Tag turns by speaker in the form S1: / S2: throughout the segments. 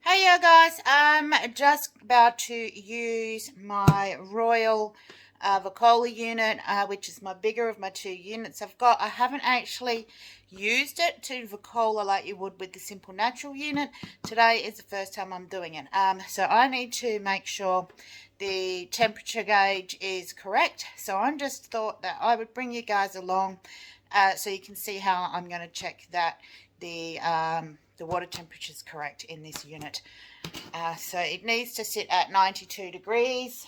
S1: Hey yo guys, I'm just about to use my Royal Vacola unit, which is my bigger of my two units I've got. I haven't actually used it to Vacola like you would with the simple natural unit. Today is the first time I'm doing it. So I need to make sure the temperature gauge is correct. So I just thought that I would bring you guys along so you can see how I'm going to check that the water temperature is correct in this unit. So it needs to sit at 92 degrees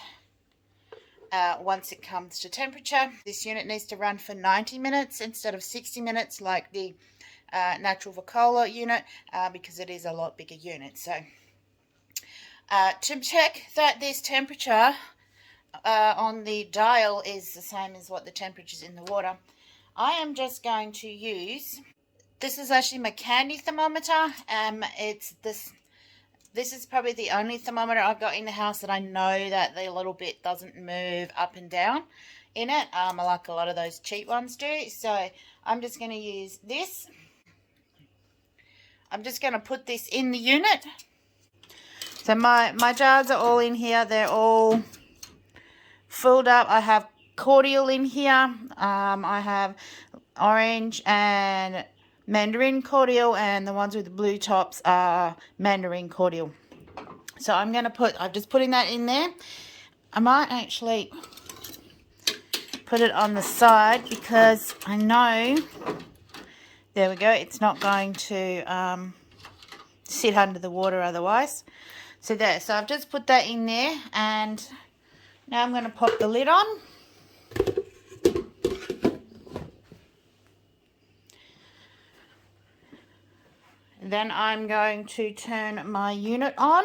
S1: once it comes to temperature. This unit needs to run for 90 minutes instead of 60 minutes like the natural Vacola unit because it is a lot bigger unit. So to check that this temperature on the dial is the same as what the temperature is in the water, I am just going to use, this is actually my candy thermometer. It's this is probably the only thermometer I've got in the house that I know that the little bit doesn't move up and down in it, like a lot of those cheap ones do. So I'm just going to use this. I'm just going to put this in the unit. So my jars are all in here. They're all filled up. I have cordial in here. I have orange and mandarin cordial, and the ones with the blue tops are mandarin cordial. So I'm going to I'm just putting that in there. I might actually put it on the side because I know, there we go, it's not going to sit under the water otherwise. So there, so I've just put that in there, and now I'm going to pop the lid on. Then I'm going to turn my unit on.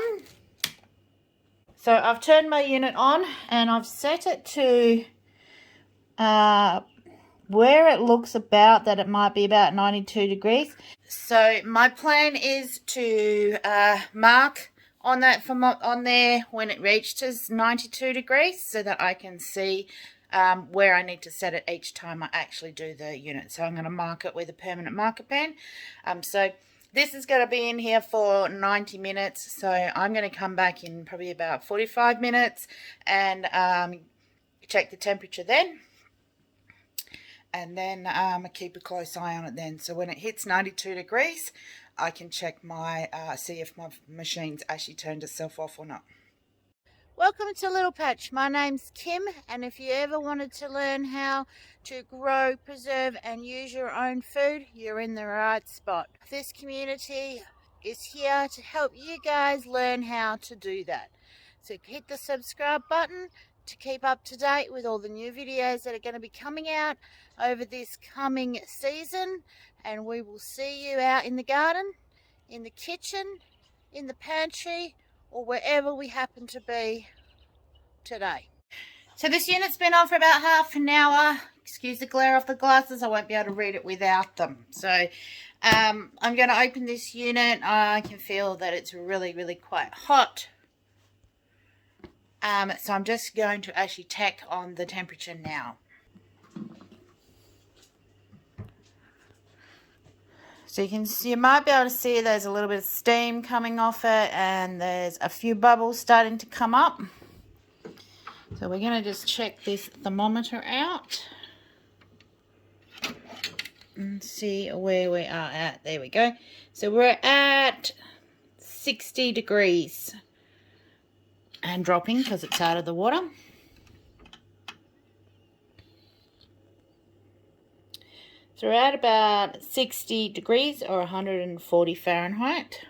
S1: So I've turned my unit on and I've set it to where it looks about that it might be about 92 degrees. So my plan is to mark on that on there when it reaches 92 degrees so that I can see where I need to set it each time I actually do the unit. So I'm going to mark it with a permanent marker pen. So this is going to be in here for 90 minutes. So I'm going to come back in probably about 45 minutes and check the temperature then. And then keep a close eye on it then. So when it hits 92 degrees, I can check my, see if my machine's actually turned itself off or not. Welcome to Little Patch. My name's Kim, and if you ever wanted to learn how to grow, preserve and use your own food, you're in the right spot. This community is here to help you guys learn how to do that. So hit the subscribe button to keep up to date with all the new videos that are going to be coming out over this coming season, and we will see you out in the garden, in the kitchen, in the pantry, or wherever we happen to be today. So this unit's been on for about half an hour. Excuse the glare off the glasses, I won't be able to read it without them. So I'm going to open this unit. I can feel that it's really quite hot. So I'm just going to actually check on the temperature now. So you can see, you might be able to see there's a little bit of steam coming off it, and there's a few bubbles starting to come up. So we're going to just check this thermometer out and see where we are at. There we go. So we're at 60 degrees and dropping because it's out of the water. So we're at about 60 degrees or 140 Fahrenheit.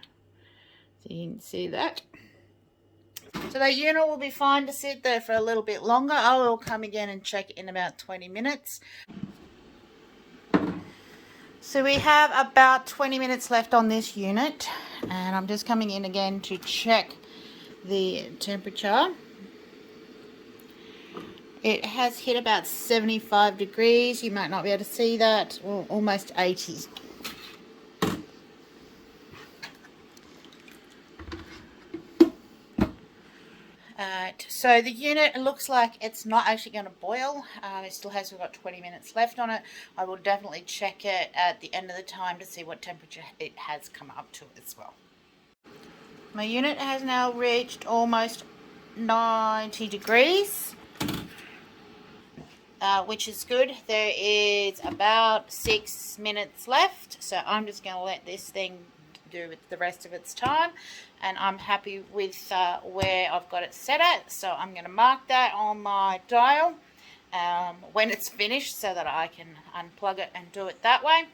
S1: So you can see that. So that unit will be fine to sit there for a little bit longer. I will come again and check in about 20 minutes. So we have about 20 minutes left on this unit, and I'm just coming in again to check the temperature. It has hit about 75 degrees. You might not be able to see that. Well, almost 80. So the unit looks like it's not actually going to boil. It still has got 20 minutes left on it. I will definitely check it at the end of the time to see what temperature it has come up to as well. My unit has now reached almost 90 degrees, which is good. There is about 6 minutes left, so I'm just going to let this thing do the rest of its time, and I'm happy with where I've got it set at, so I'm going to mark that on my dial when it's finished so that I can unplug it and do it that way.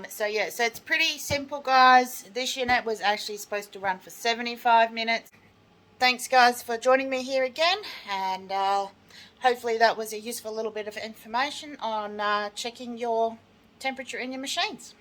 S1: So yeah, so it's pretty simple, guys. This unit was actually supposed to run for 75 minutes. Thanks, guys, for joining me here again, and hopefully that was a useful little bit of information on checking your temperature in your machines.